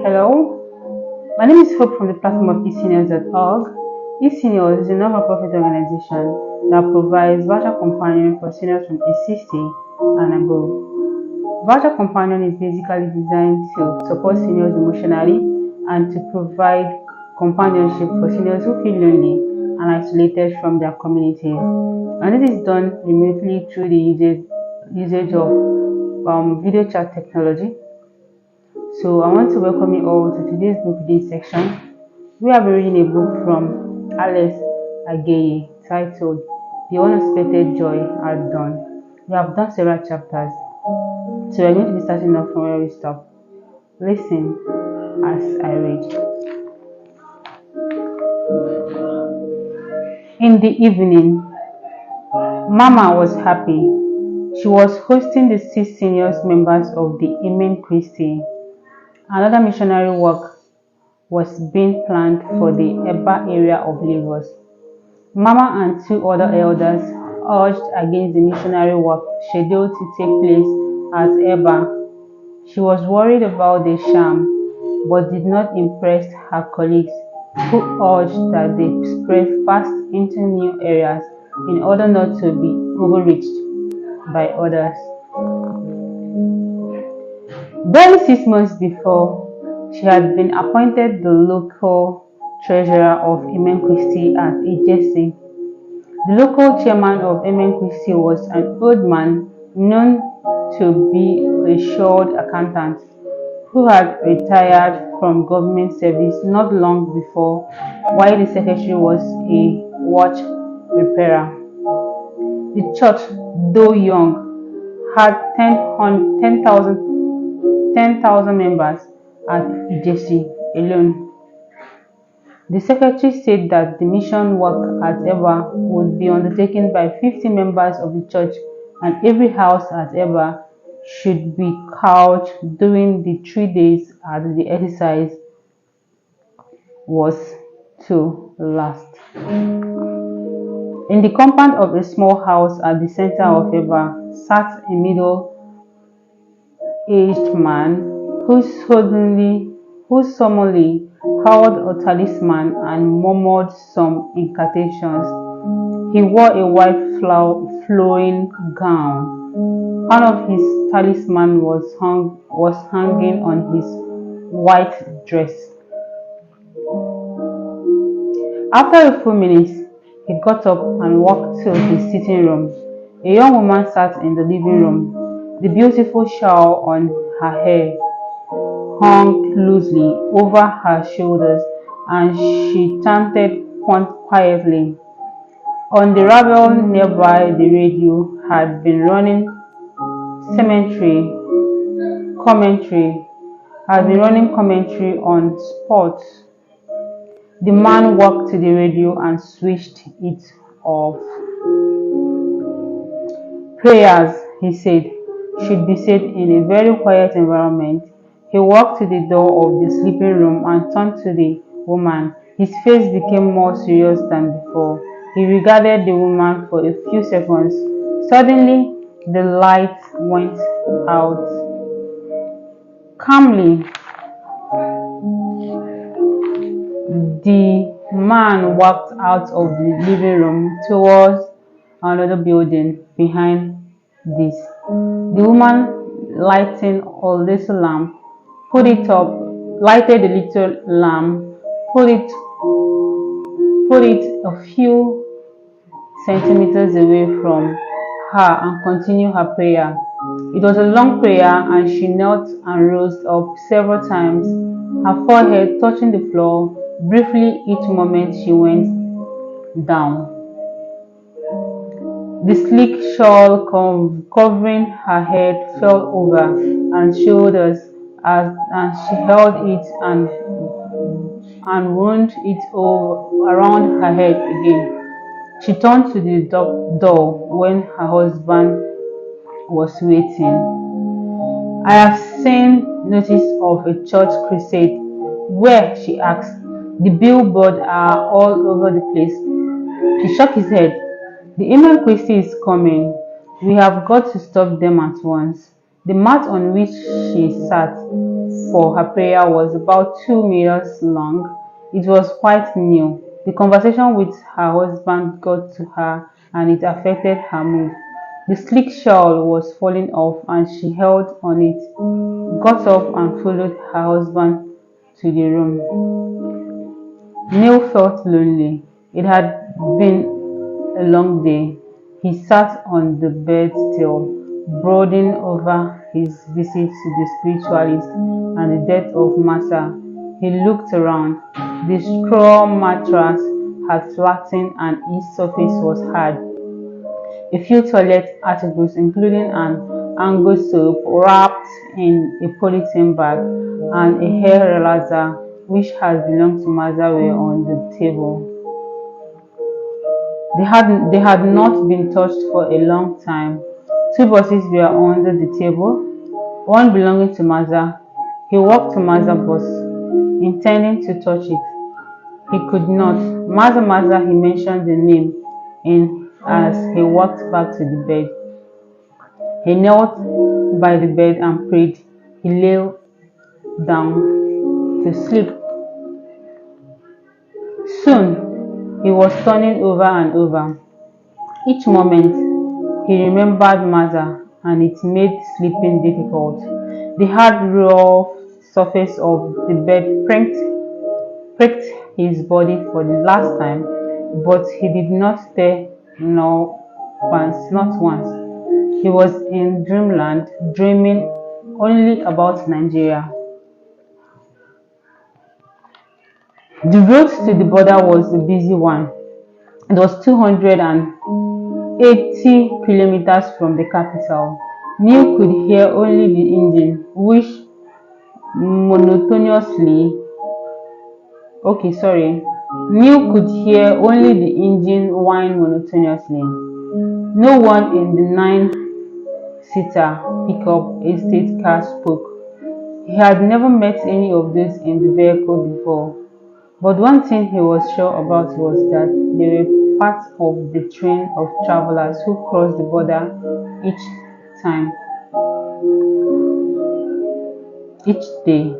Hello, my name is Hope from the platform of eSeniors.org. eSeniors is a non-profit organization that provides virtual companion for seniors from age 60 and above. Virtual companion is basically designed to support seniors emotionally and to provide companionship for seniors who feel lonely and isolated from their communities. And this is done remotely through the usage of video chat technology. So I want to welcome you all to today's book reading section. We have been reading a book from Alice Ageye titled The Unexpected Joy at Dawn. We have done several chapters, so we're going to be starting off from where we stopped. Listen as I read. In the evening, Mama was happy. She was hosting the 6 seniors members of the immerse. Another missionary work was being planned for the Eba area of Lagos. Mama and 2 other elders urged against the missionary work scheduled to take place at Eba. She was worried about the sham, but did not impress her colleagues, who urged that they spread fast into new areas in order not to be overreached by others. Barely 6 months before, she had been appointed the local treasurer of immerse at Ijesi. The local chairman of immerse was an old man known to be a shrewd accountant who had retired from government service not long before, while the secretary was a watch repairer. The church, though young, had 10,000 members at Ijesi alone. The secretary said that the mission work at Eba would be undertaken by 50 members of the church, and every house at Eba should be couched during the 3 days as the exercise was to last. In the compound of a small house at the center of Eba sat a middle-aged man who solemnly held a talisman and murmured some incantations. He wore a white flowing gown. One of his talismans was hanging on his white dress. After a few minutes, he got up and walked to his sitting room. A young woman sat in the living room. The beautiful shawl on her hair hung loosely over her shoulders, and she chanted quietly. On the rabble nearby, the radio had been running commentary on sports. The man walked to the radio and switched it off. Prayers, he said, should be said in a very quiet environment. He walked to the door of the sleeping room and turned to the woman. His face became more serious than before. He regarded the woman for a few seconds. Suddenly, the light went out. Calmly, the man walked out of the living room towards another building behind this. The woman lighted a little lamp, lighted the little lamp, put it a few centimeters away from her, and continued her prayer. It was a long prayer, and she knelt and rose up several times, her forehead touching the floor briefly each moment she went down. The sleek shawl covering her head fell over and shoulders, and she held it and wound it around her head again. She turned to the door when her husband was waiting. "I have seen notice of a church crusade." "Where?" she asked. "The billboards are all over the place." He shook his head. "The immerse is coming. We have got to stop them at once." The mat on which she sat for her prayer was about 2 meters long. It was quite new. The conversation with her husband got to her and it affected her mood. The sleek shawl was falling off and she held on it, got up and followed her husband to the room. Neil felt lonely. It had been a long day. He sat on the bed still, brooding over his visit to the spiritualist and the death of Martha. He looked around. The straw mattress had flattened and its surface was hard. A few toilet articles, including an Ango soap wrapped in a polythene bag and a hair relaxer which had belonged to Martha, were on the table. They had not been touched for a long time. Two boxes were under the table, one belonging to Martha. He walked to Martha's box, intending to touch it. He could not. Martha, Martha, he mentioned the name in as he walked back to the bed. He knelt by the bed and prayed. He lay down to sleep. Soon, he was turning over and over. Each moment, he remembered Martha, and it made sleeping difficult. The hard, rough surface of the bed pricked his body for the last time, but he did not stir not once. He was in dreamland, dreaming only about Nigeria. The road to the border was a busy one. It was 280 kilometers from the capital. Neil could hear only the engine, which monotonously Neil could hear only the engine whine monotonously. No one in the 9-seater pickup estate car spoke. He had never met any of those in the vehicle before. But one thing he was sure about was that they were part of the train of travelers who crossed the border each day.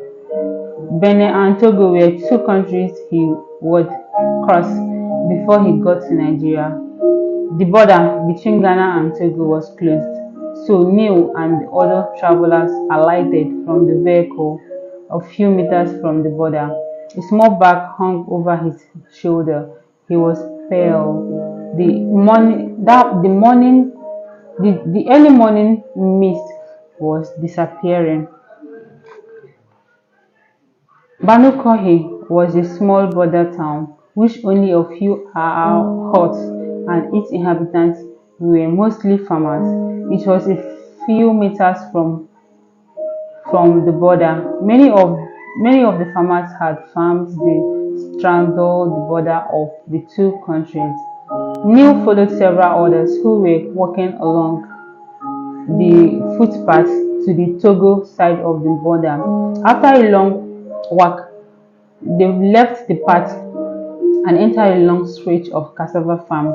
Benin and Togo were two countries he would cross before he got to Nigeria. The border between Ghana and Togo was closed, so Neil and the other travelers alighted from the vehicle a few meters from the border. A small bag hung over his shoulder. He was pale. The early morning mist was disappearing. Banu Kohi was a small border town, which only a few huts and its inhabitants were mostly farmers. It was a few meters from the border. Many of the farmers had farms that straddled the border of the two countries. Neil followed several others who were walking along the footpath to the Togo side of the border. After a long walk, they left the path and entered a long stretch of cassava farm.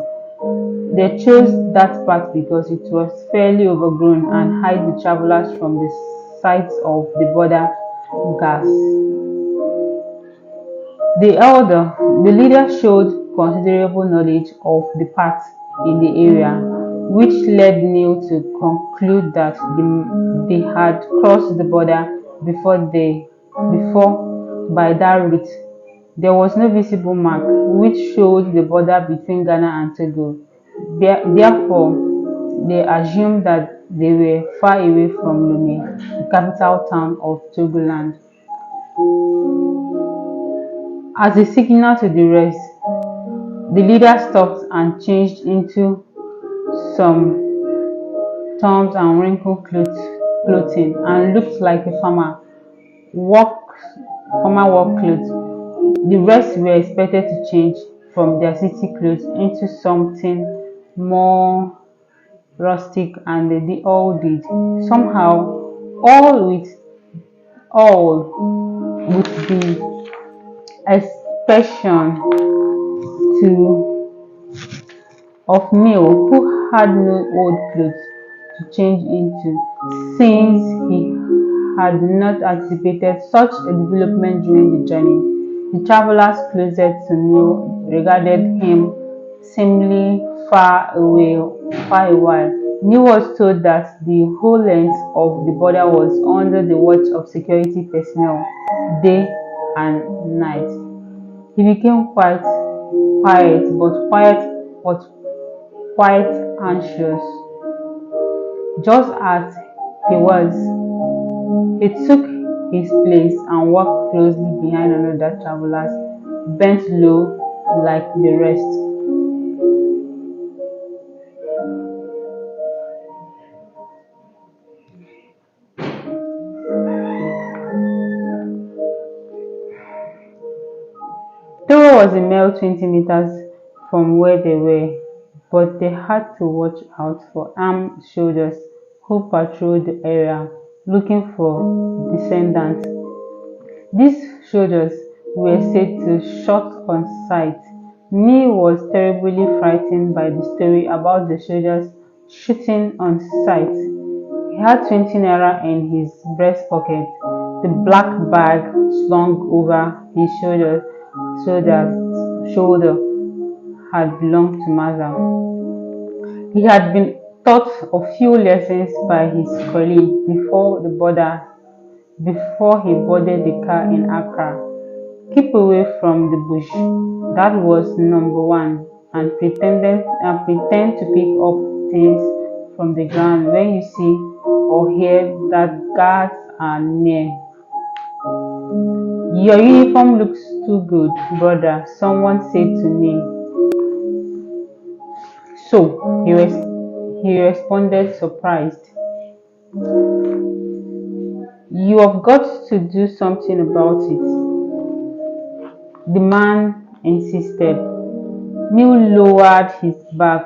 They chose that path because it was fairly overgrown and hid the travelers from the sights of the border gas. The leader showed considerable knowledge of the path in the area, which led Neil to conclude that they had crossed the border before by that route. There was no visible mark which showed the border between Ghana and Togo. Therefore, they assumed that they were far away from Lomé, the capital town of Togoland. As a signal to the rest, the leader stopped and changed into some thumbs and wrinkled clothing and looked like a farmer work clothes. The rest were expected to change from their city clothes into something more rustic, and they all did. Somehow, all with the exception of Neil, who had no old clothes to change into. Since he had not anticipated such a development during the journey, the travelers closest to Neil regarded him seemingly far away. Neil was told that the whole length of the border was under the watch of security personnel day and night. He became but quite anxious. Just as he was, he took his place and walked closely behind another traveler, bent low like the rest. Toro was a mile 20 meters from where they were, but they had to watch out for armed soldiers who patrolled the area looking for descendants. These soldiers were said to shoot on sight. Neil was terribly frightened by the story about the soldiers shooting on sight. He had 20 naira in his breast pocket, the black bag slung over his shoulder had belonged to Maza. He had been taught a few lessons by his colleague before he boarded the car in Accra. Keep away from the bush. That was number one. And pretend to pick up things from the ground when you see or hear that guards are near. Your uniform looks too good, brother, someone said to me. So he responded surprised. You have got to do something about it, the man insisted. Neil lowered his back,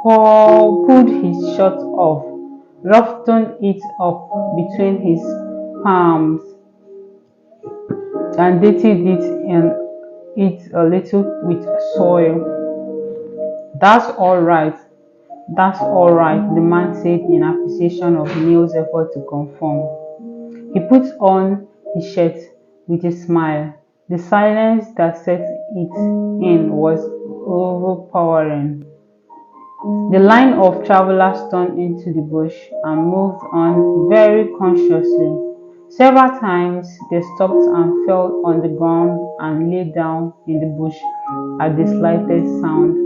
pulled his shirt off, roughened it up between his palms, and dated it a little with soil. That's all right, the man said in appreciation of Neil's effort to conform. He put on his shirt with a smile. The silence that set it in was overpowering. The line of travelers turned into the bush and moved on very cautiously. Several times they stopped and fell on the ground and lay down in the bush at the slightest sound.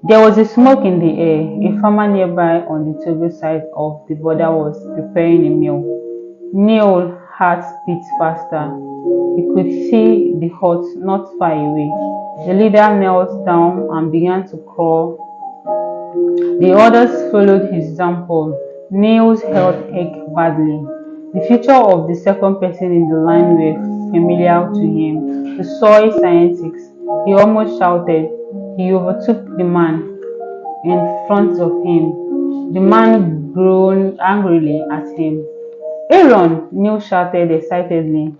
There was a smoke in the air. A farmer nearby on the Togo side of the border was preparing a meal. Neil's heart beat faster. He could see the hut not far away. The leader knelt down and began to crawl. The others followed his example. Neil's health ached badly. The features of the second person in the line were familiar to him. The soil scientist. He almost shouted. He overtook the man in front of him. The man groaned angrily at him. Aaron, Neil shouted excitedly.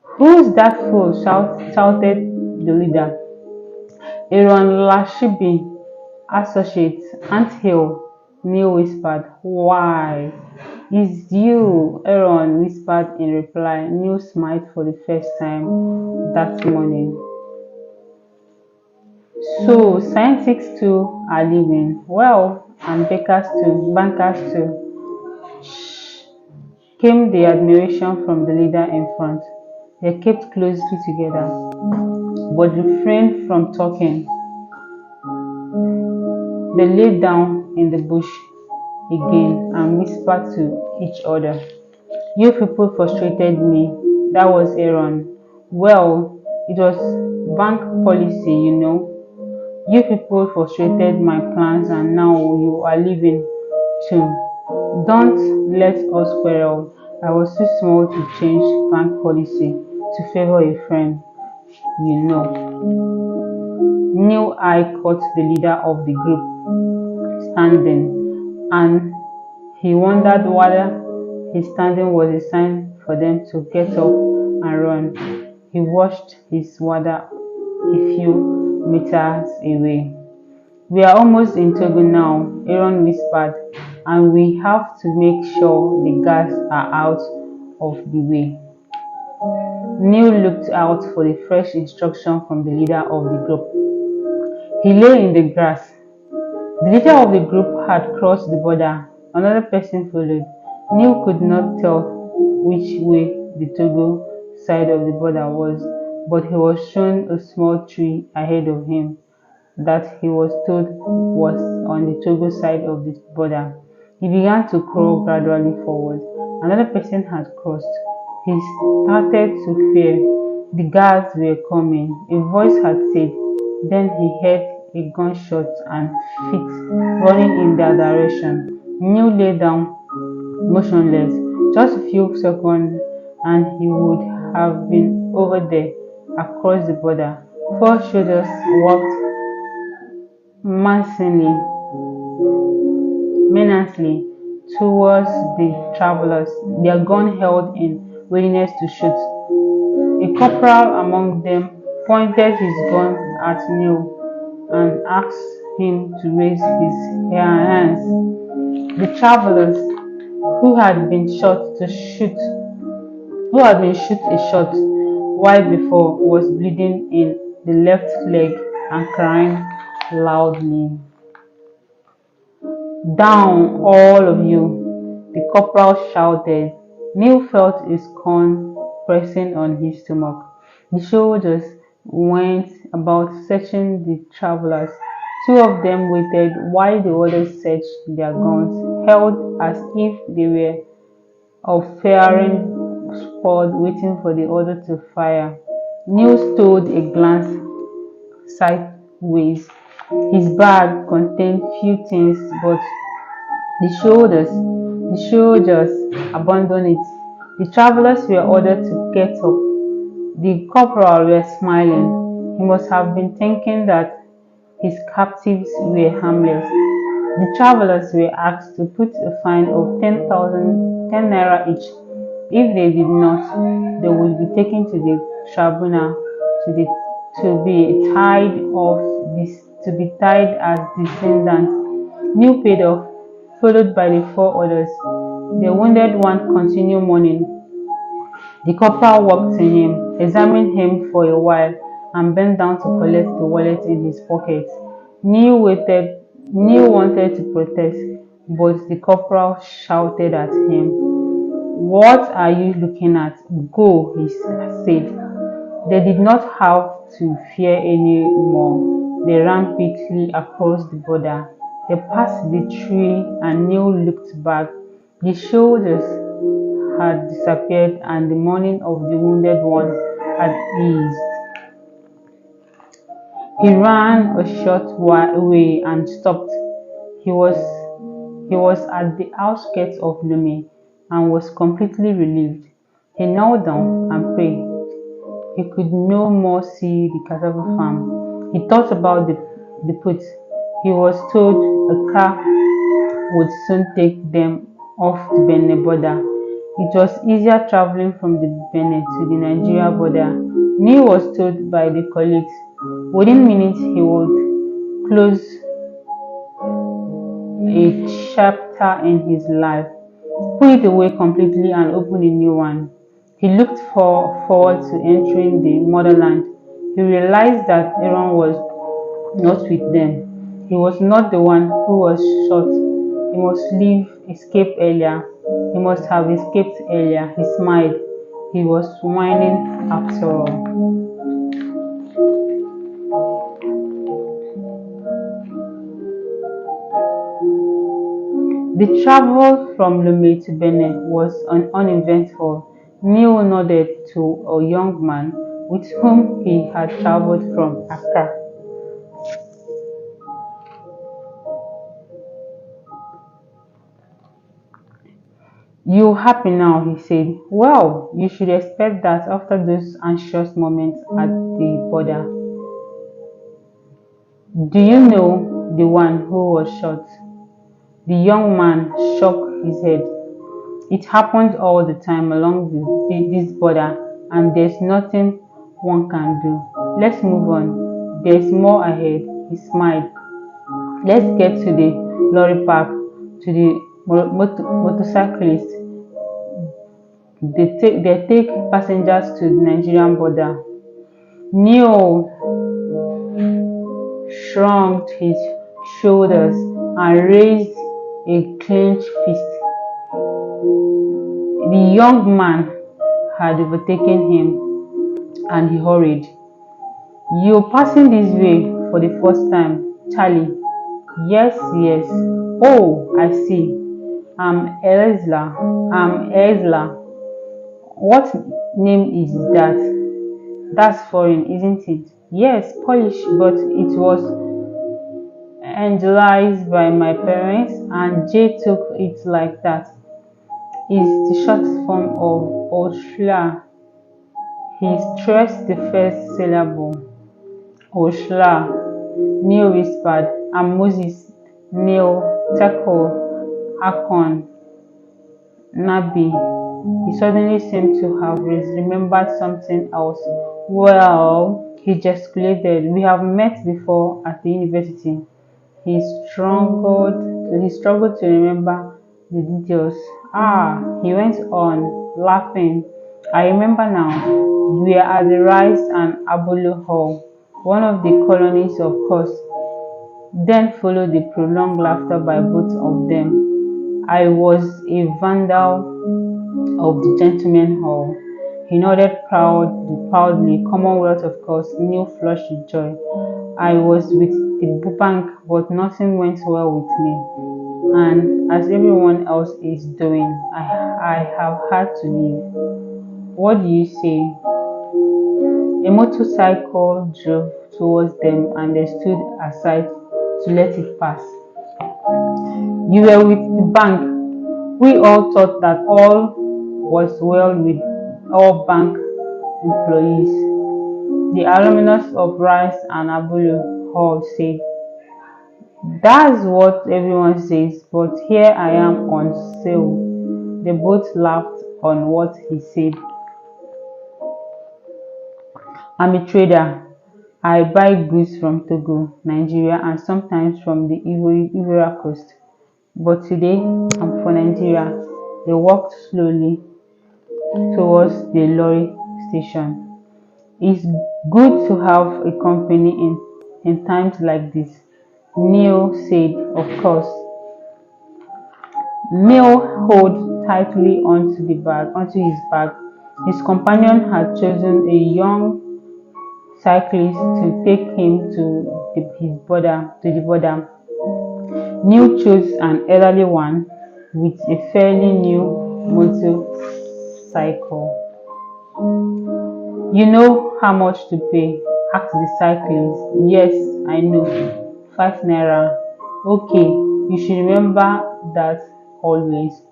Who's that fool? Shouted the leader. Aaron Lashibi, associate, Ant Hill, Neil whispered. Why? It's you, Aaron whispered in reply. Neil smiled for the first time that morning. So, scientists too are living. Well, and bankers too. Shh, came the admiration from the leader in front. They kept closely together, but refrained from talking. They lay down in the bush again and whispered to each other. You people frustrated me. That was Aaron. Well, it was bank policy, you know. You people frustrated my plans and now you are leaving too. Don't let us quarrel. I was too small to change bank policy to favor a friend, you know. New eye caught the leader of the group standing, and he wondered whether his standing was a sign for them to get up and run. He watched his water a few meters away. We are almost in Togo now, Aaron whispered, and we have to make sure the guards are out of the way. Neil looked out for the fresh instruction from the leader of the group. He lay in the grass. The leader of the group had crossed the border. Another person followed. Neil could not tell which way the Togo side of the border was, but he was shown a small tree ahead of him that he was told was on the Togo side of the border. He began to crawl gradually forward. Another person had crossed. He started to fear. The guards were coming, a voice had said. Then he heard a gunshot and feet running in their direction. Neil lay down motionless. Just a few seconds and he would have been over there, across the border. 4 soldiers walked menacingly towards the travelers, their gun held in readiness to shoot. A corporal among them pointed his gun at Neil and asked him to raise his hands. The travelers, who had been shot a shot while before, was bleeding in the left leg and crying loudly. "Down, all of you!" the corporal shouted. Neil felt his corn pressing on his stomach. The soldiers went about searching the travelers. 2 of them waited while the others searched their guns, held as if they were a firing squad waiting for the order to fire. Neil stole a glance sideways. His bag contained few things, but the soldiers abandoned it. The travelers were ordered to get up. The corporal was smiling. He must have been thinking that his captives were harmless. The travelers were asked to put a fine of 10 naira each. If they did not, they would be taken to the tribunal to be tied as descendants. Neil paid off, followed by the 4 others. The wounded one continued mourning. The corporal walked to him, examined him for a while, and bent down to collect the wallet in his pocket. Neil wanted to protest, but the corporal shouted at him. "What are you looking at? Go," he said. They did not have to fear any more. They ran quickly across the border. They passed the tree and Neil looked back. The soldiers had disappeared and the mourning of the wounded one had eased. He ran a short way and stopped. He was at the outskirts of Lome and was completely relieved. He knelt down and prayed. He could no more see the cassava farm. He thought about the put. He was told a car would soon take them off the Benin border. It was easier traveling from the Benin to the Nigeria border. Neil was told by the colleagues. Within minutes he would close a chapter in his life, put it away completely and open a new one. He looked forward to entering the motherland. He realized that Aaron was not with them. He was not the one who was shot. He must escape earlier. He must have escaped earlier. He smiled. He was whining after all. The travel from Lome to Benin was uneventful. Neil nodded to a young man with whom he had traveled from Accra. "You happy now?" he said. "Well, you should expect that after those anxious moments at the border." "Do you know the one who was shot?" The young man shook his head. "It happens all the time along this border, and there's nothing one can do. Let's move on. There's more ahead." He smiled. Let's get to the lorry park, to the motorcyclist. They take passengers to the Nigerian border. Neo shrugged his shoulders and raised a clenched fist. The young man had overtaken him, and he hurried. "You're passing this way for the first time, Charlie?" "Yes, yes." "Oh, I see. I'm Ezla. What name is that? That's foreign, isn't it?" "Yes, Polish, but it was angelized by my parents, and Jay took it like that. It's the short form of Oshla." He stressed the first syllable. "Oshla," Neil whispered, "and Moses, Neil, Tekel, Akon, Nabi." He suddenly seemed to have remembered something else. "Well," he gesticulated, "we have met before at the university." He struggled to remember the details. "Ah," he went on, laughing, "I remember now. We were at the Rice and Abolo Hall, one of the colonies, of course." Then followed the prolonged laughter by both of them. "I was a vandal of the Gentlemen Hall." He nodded proudly. "Commonwealth, of course." Neil flushed with joy. "I was with the bank, but nothing went well with me. And as everyone else is doing, I have had to leave." "What do you say?" A motorcycle drove towards them, and they stood aside to let it pass. "You were with the bank." We all thought that all was well with all bank employees. The alumnus of Rice and Abulu Hall said. "That's what everyone says, but here I am on sale." They both laughed on what he said. "I'm a trader. I buy goods from Togo, Nigeria, and sometimes from the Ivory Coast. But today, I'm for Nigeria." They walked slowly towards the lorry station. "It's good to have a company in times like this," Neil said. "Of course." Neil held tightly onto his bag. His companion had chosen a young cyclist to take him to the border. Neil chose an elderly one with a fairly new motorcycle. "You know how much to pay?" asked the cyclist. "Yes, I know. 5 naira." "Okay, you should remember that always,"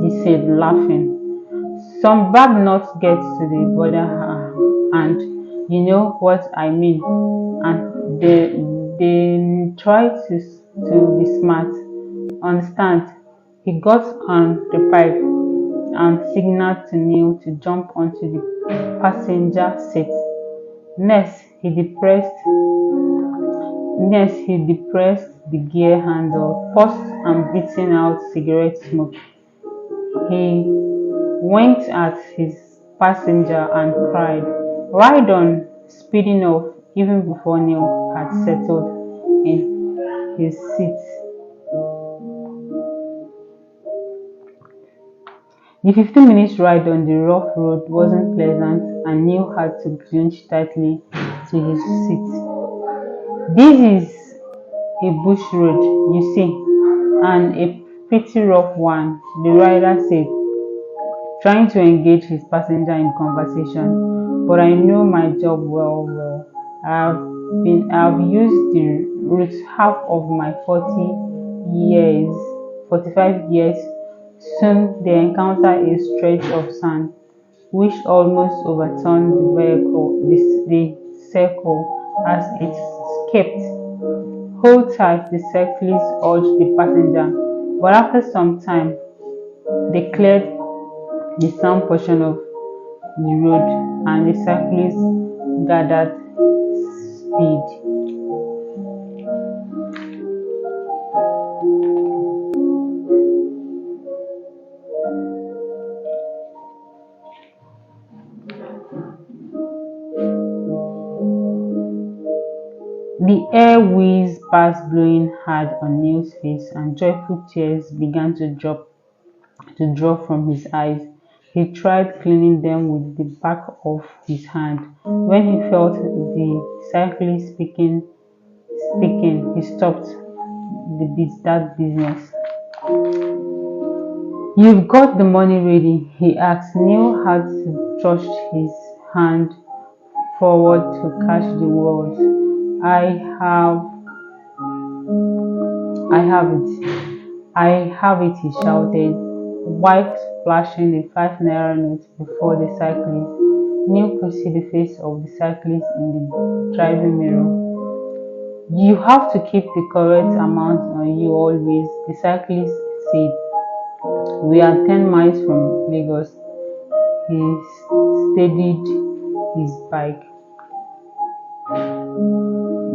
he said, laughing. "Some bad nuts get to the border, and you know what I mean. And they try to be smart. Understand?" He got on the bike and signaled to Neil to jump onto the passenger seat. Next, he depressed the gear handle, paused and breathing out cigarette smoke. He winked at his passenger and cried, "Ride on," speeding off even before Neil had settled in his seat. The 15-minute ride on the rough road wasn't pleasant, and Neil had to clinch tightly to his seat. "This is a bush road, you see, and a pretty rough one," the rider said, trying to engage his passenger in conversation. "But I know my job well. I've used the route half of my 45 years." Soon they encountered a stretch of sand, which almost overturned the circle as it skipped. "Hold tight," the cyclist urged the passenger, but after some time, they cleared the sand portion of the road, and the cyclist gathered speed. The air whizzed past, blowing hard on Neil's face, and joyful tears began to drop from his eyes. He tried cleaning them with the back of his hand. When he felt the cyclist speaking, he stopped that business. You've got the money ready? He asked. Neil had to thrust his hand forward to catch the words. I have it. I have it, he shouted, while flashing the 5 naira note before the cyclist. Neil could see the face of the cyclist in the driving mirror. You have to keep the correct amount on you always, the cyclist said. We are 10 miles from Lagos. He steadied his bike.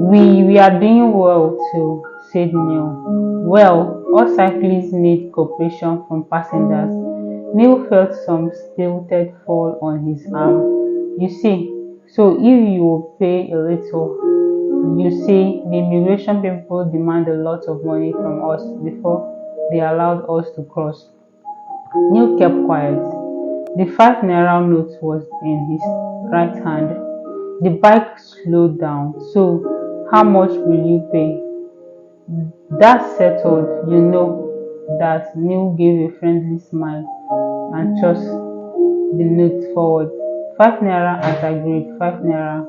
We are doing well too, said Neil. Well, all cyclists need cooperation from passengers. Neil felt some stilted fall on his arm. You see, so if you will pay a little, you see, the immigration people demand a lot of money from us before they allowed us to cross. Neil kept quiet. The 5 naira note was in his right hand. The bike slowed down. So, how much will you pay? That's settled, you know that. Neil gave a friendly smile and tossed the note forward. 5 naira as agreed, 5 naira.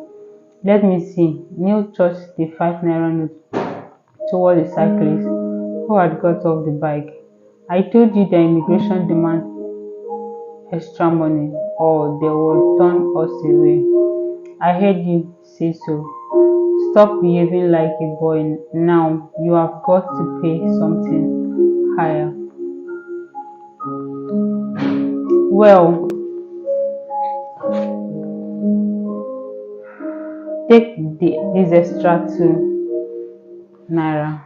Let me see. Neil tossed the 5 naira note toward the cyclist who had got off the bike. I told you the immigration demand extra money or they will turn us away. I heard you say so. Stop behaving like a boy now. You have got to pay something higher. Well, take this extra 2 naira.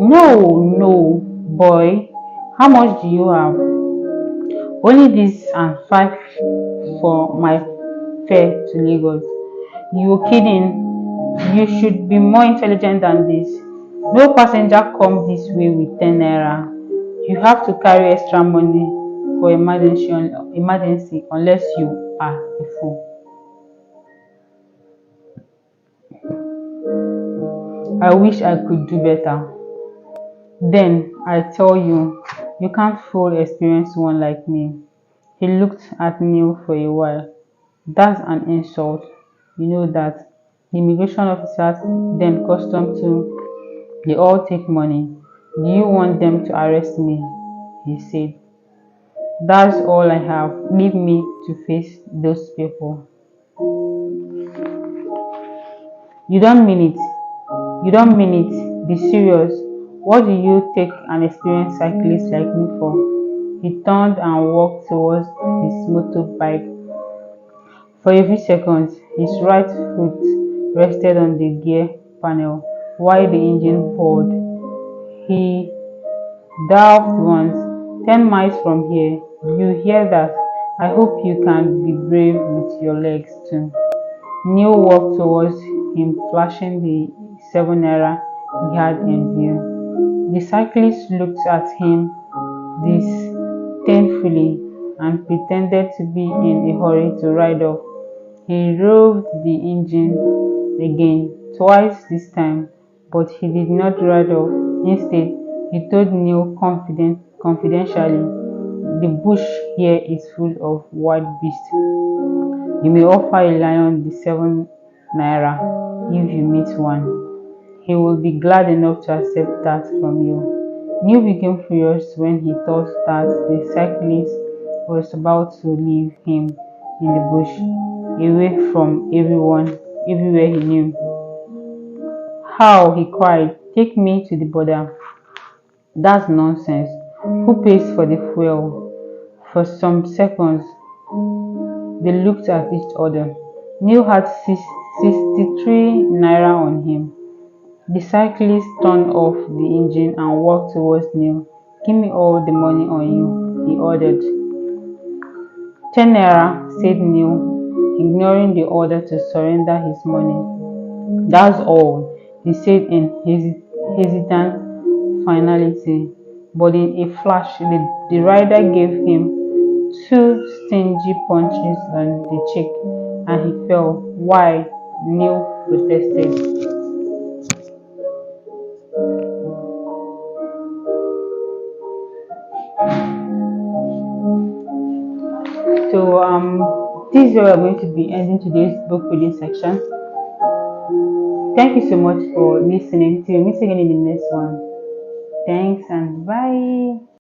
No, boy. How much do you have? Only this and 5 for my fare to Lagos. You kidding? You should be more intelligent than this. No passenger come this way with 10 naira. You have to carry extra money for emergency unless you are a fool. I wish I could do better. Then I tell you, you can't fool experienced one like me. He looked at Neil for a while. That's an insult. You know that. The immigration officers, then custom too, they all take money. Do you want them to arrest me? He said. That's all I have. Leave me to face those people. You don't mean it. You don't mean it. Be serious. What do you take an experienced cyclist like me for? He turned and walked towards his motorbike. For a few seconds, his right foot rested on the gear panel while the engine poured. He delved once. 10 miles from here. You hear that? I hope you can be brave with your legs too. Neil walked towards him, flashing the 7 naira he had in view. The cyclist looked at him disdainfully and pretended to be in a hurry to ride off. He revved the engine again, twice this time, but he did not ride off. Instead, he told Neil confidentially, the bush here is full of wild beasts. You may offer a lion the 7 naira if you meet one. He will be glad enough to accept that from you. Neil became furious when he thought that the cyclist was about to leave him in the bush, away from everywhere he knew. How? He cried. Take me to the border. That's nonsense. Who pays for the fuel? For some seconds, they looked at each other. Neil had 63 naira on him. The cyclist turned off the engine and walked towards Neil. Give me all the money on you, he ordered. 10 naira, said Neil, ignoring the order to surrender his money. That's all, he said in hesitant finality. But in a flash, the rider gave him two stingy punches on the cheek and he fell. Why? Neil protested. So this is where we're going to be ending today's book reading section. Thank you so much for listening. Till we meet again in the next one. Thanks and bye.